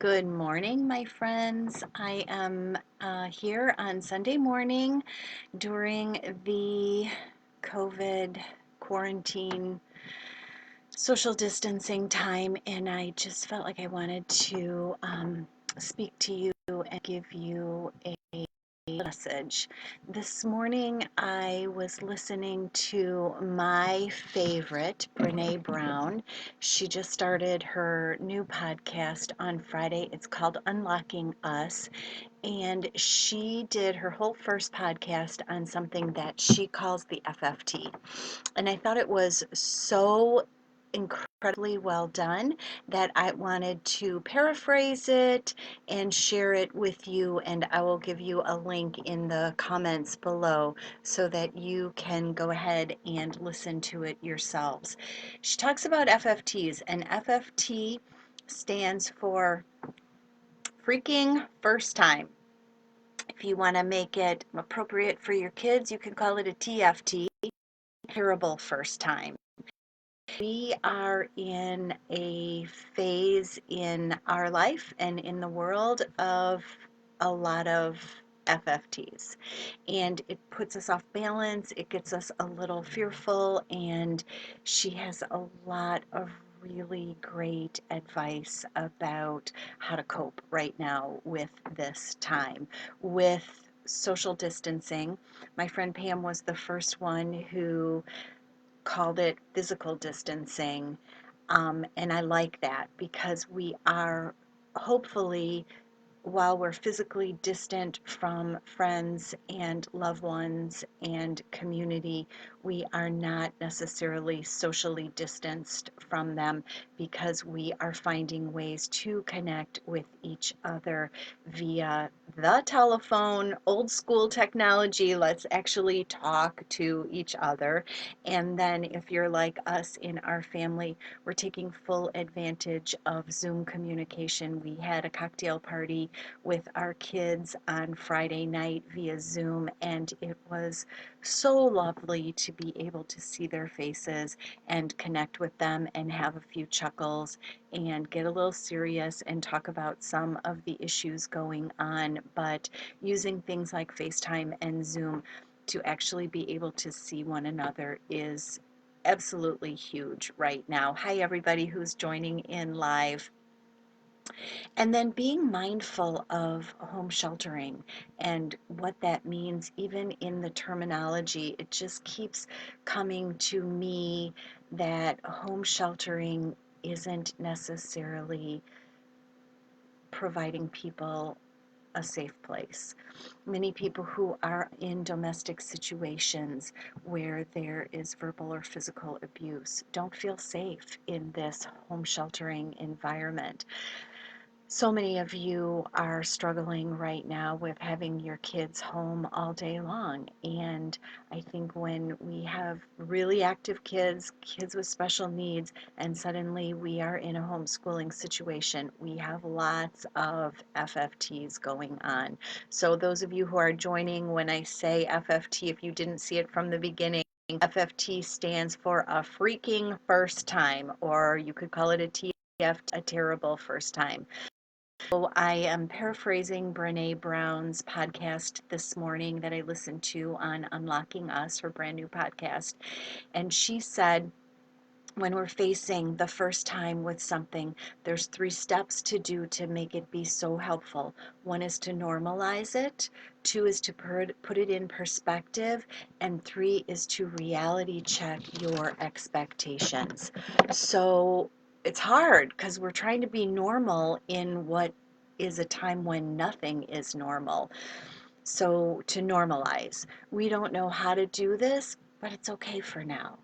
Good morning, my friends. I am here on Sunday morning during the COVID quarantine social distancing time, and I just felt like I wanted to speak to you and give you a message. This morning, I was listening to my favorite, Brene Brown. She just started her new podcast on Friday. It's called Unlocking Us. And she did her whole first podcast on something that she calls the FFT. And I thought it was so incredibly well done that I wanted to paraphrase it and share it with you. And I will give you a link in the comments below so that you can go ahead and listen to it yourselves. She talks about FFTs, and FFT stands for freaking first time. If you want to make it appropriate for your kids, you can call it a TFT, terrible first time. We are in a phase in our life and in the world of a lot of FFTs, and it puts us off balance. It gets us a little fearful, and she has a lot of really great advice about how to cope right now with this time. With social distancing, my friend Pam was the first one who called it physical distancing. And I like that because we are hopefully, while we're physically distant from friends and loved ones and community, we are not necessarily socially distanced from them because we are finding ways to connect with each other via the telephone, old school technology. Let's actually talk to each other. And then, if you're like us in our family, we're taking full advantage of Zoom communication. We had a cocktail party with our kids on Friday night via Zoom, and it was so lovely to be able to see their faces and connect with them and have a few chuckles and get a little serious and talk about some of the issues going on. But using things like FaceTime and Zoom to actually be able to see one another is absolutely huge right now. Hi, everybody who's joining in live. And then being mindful of home sheltering and what that means, even in the terminology, it just keeps coming to me that home sheltering isn't necessarily providing people a safe place. Many people who are in domestic situations where there is verbal or physical abuse don't feel safe in this home sheltering environment. So many of you are struggling right now with having your kids home all day long. And I think when we have really active kids, kids with special needs, and suddenly we are in a homeschooling situation, we have lots of FFTs going on. So those of you who are joining when I say FFT, if you didn't see it from the beginning, FFT stands for a freaking first time, or you could call it a TF, a terrible first time. So I am paraphrasing Brene Brown's podcast this morning that I listened to on Unlocking Us, her brand new podcast. And she said, when we're facing the first time with something, there's 3 steps to do to make it be so helpful. 1 is to normalize it, 2 is to put it in perspective, and 3 is to reality check your expectations. So it's hard because we're trying to be normal in what is a time when nothing is normal. So to normalize, we don't know how to do this, but it's okay for now.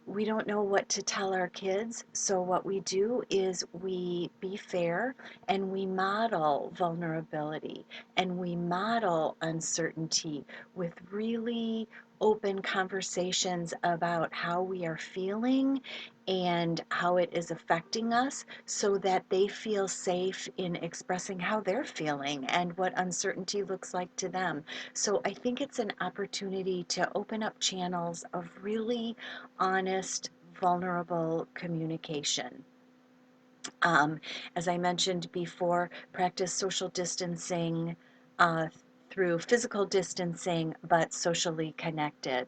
We don't know what to tell our kids, so what we do is we be fair and we model vulnerability and we model uncertainty with really open conversations about how we are feeling and how it is affecting us so that they feel safe in expressing how they're feeling and what uncertainty looks like to them. So I think it's an opportunity to open up channels of really honest, vulnerable communication. Um, as I mentioned before, practice social distancing uh, through physical distancing, but socially connected.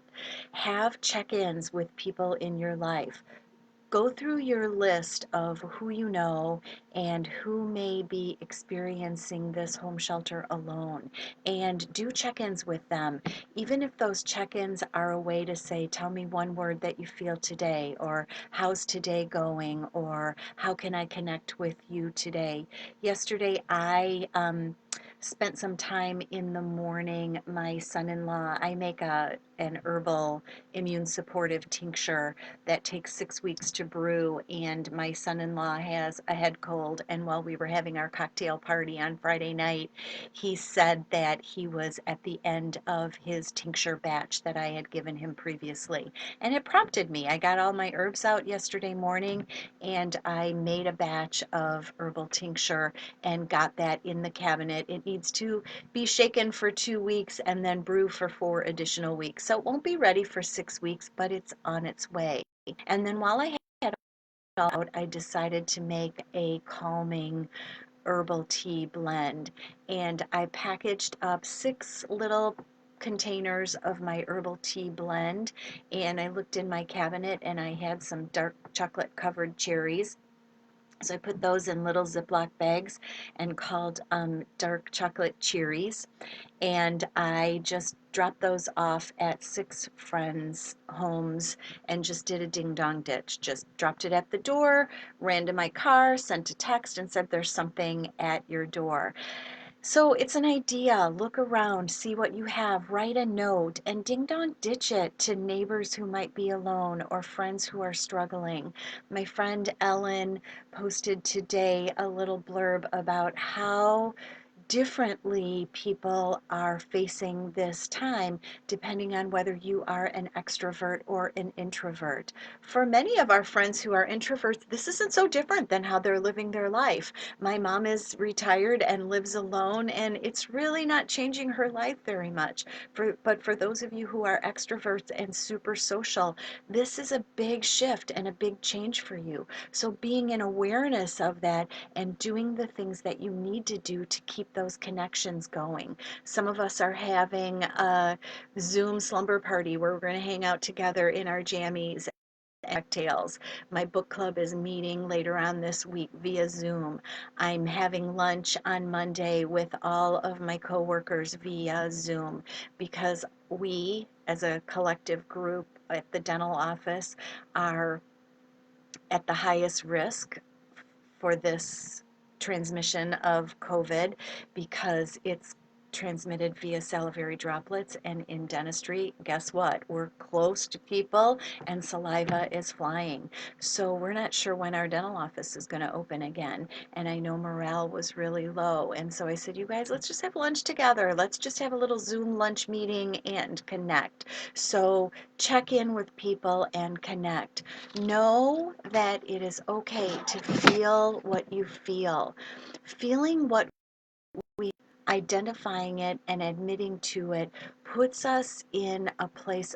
Have check-ins with people in your life. Go through your list of who you know and who may be experiencing this home shelter alone, and do check-ins with them. Even if those check-ins are a way to say, tell me one word that you feel today, or how's today going, or how can I connect with you today. Yesterday, I spent some time in the morning. My son-in-law, I make an herbal immune supportive tincture that takes 6 weeks to brew, and my son-in-law has a head cold, and while we were having our cocktail party on Friday night, he said that he was at the end of his tincture batch that I had given him previously, and it prompted me. I got all my herbs out yesterday morning, and I made a batch of herbal tincture and got that in the cabinet. It needs to be shaken for 2 weeks and then brew for 4 additional weeks, so it won't be ready for 6 weeks, but it's on its way. And then while I had it all out, I decided to make a calming herbal tea blend. And I packaged up 6 little containers of my herbal tea blend. And I looked in my cabinet and I had some dark chocolate covered cherries. So I put those in little Ziploc bags and called dark chocolate cherries, and I just dropped those off at 6 friends' homes and just did a ding dong ditch. Just dropped it at the door, ran to my car, sent a text, and said, there's something at your door. So it's an idea. Look around, see what you have, write a note, and ding dong ditch it to neighbors who might be alone or friends who are struggling. My friend Ellen posted today a little blurb about how differently people are facing this time depending on whether you are an extrovert or an introvert. For many of our friends who are introverts, this isn't so different than how they're living their life. My mom is retired and lives alone, and it's really not changing her life very much. But for those of you who are extroverts and super social, this is a big shift and a big change for you. So being in awareness of that and doing the things that you need to do to keep those connections going. Some of us are having a Zoom slumber party where we're going to hang out together in our jammies and cocktails. My book club is meeting later on this week via Zoom. I'm having lunch on Monday with all of my coworkers via Zoom, because we, as a collective group at the dental office, are at the highest risk for this transmission of COVID, because it's transmitted via salivary droplets. And in dentistry, guess what? We're close to people and saliva is flying. So we're not sure when our dental office is going to open again. And I know morale was really low. And so I said, you guys, let's just have lunch together. Let's just have a little Zoom lunch meeting and connect. So check in with people and connect. Know that it is okay to feel what you feel. Feeling what we identifying it and admitting to it puts us in a place